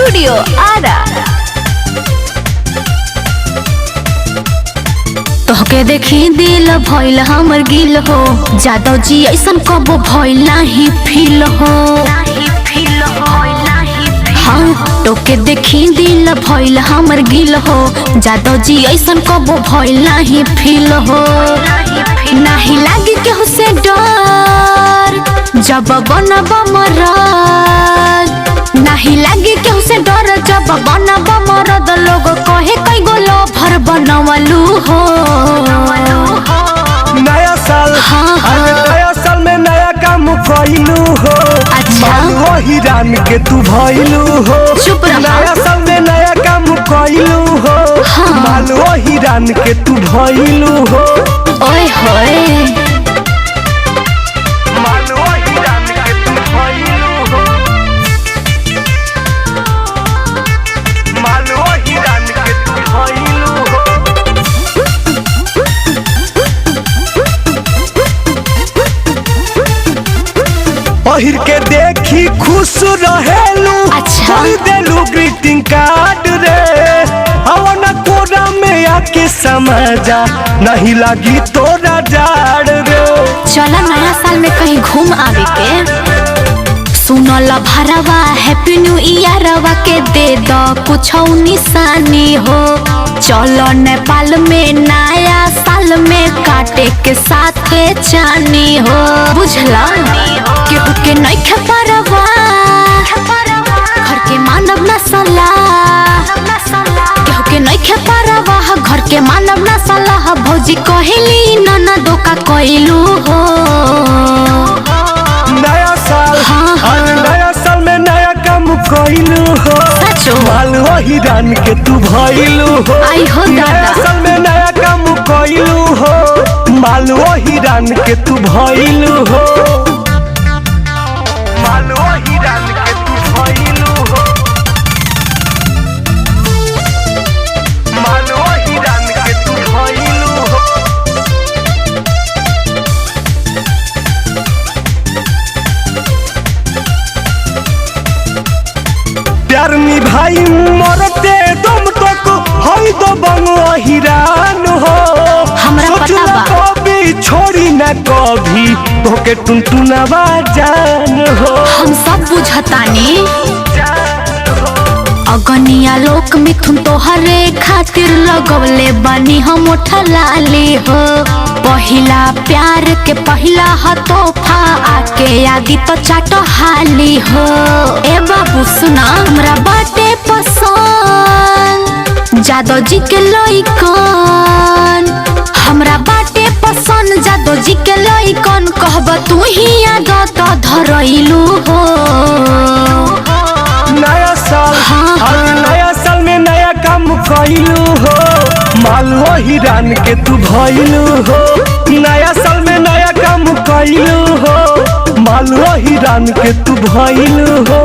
Studio Ara. तोहके देखी दिल भइल हमर गिल हो, जादव जी ऐसन कबो भइल नाही फील हो। हाँ तोके देखी दिल भइल हमर गिल हो, जादव जी ऐसन कबो भइल नाही फील हो। नाही लागे केहू से डर जब बनब मरद, नहीं लागे केहू से डर जब बनब मरद। लोग कहे कई गो लवर बनवलू हो। नया साल नया साल में नया काम कइलू हो। अच्छा वही रान के तू भइलू हो। चुप रह। नया साल में नया काम कइलू हो। माल वही रान के तू भइलू हो। ओए होए माल वही रान के तू भइलू हो। माल वही रान के तू भइलू हो। पहिर के देखी खुश रहेलू। अच्छा देलू ग्रीटिंग कार्ड रे। हवन कोरा में आके समझा नहीं लगी तोरा जाड़ रे। चला नया साल में कहीं घूम आवे के। सुनल भरवा हैप्पी न्यू ईयरवा के दे दो कुछ निशानी हो। चलो नेपाल में नया साल में काटे के साथे चानी हो। बुझला केहू के नइखे परवा, घर के मानव न सलाह। केहू के नइखे परवा, घर के मानव न सलाह। भौजी कहेली ननदो का कइलू हो। नया साल नया साल में नया काम कइलू हो। सचो माल वही रान के तू भइलू हो। आई हो नया दादा साल में नया काम कइलू हो। माल वही रान के तू भइलू हो। माल वही रान के तू भइलू हो। माल वही रान के तू भइलू हो। प्यार निभाई मरते दम तक हई दो बंगवा हिरान हो। हमरा पता बा। कभी छोड़ी ना कभी तोके टुनटुनावा जान हो। हम सब बुझतानी। अगनिया लोक मिथुन तोहरे खातिर लगवले बानी हम उठलाली हो। पहिला प्यार के पहिला ह तोहफा आके आगी तो चाटो हाली हो। ए बाबू सुना हमरा बाटे पसंद जादव जी के लइकन। हमरा बाटे पसंद जादव जी के लइकन। कहब तू ही आदत धरइलू हो। नया साल नया साल में नया काम कइलू हो। माल वही रान के तू भइलू हो। नया साल में नया काम कइलू हो। माल वही रान के तू भइलू हो।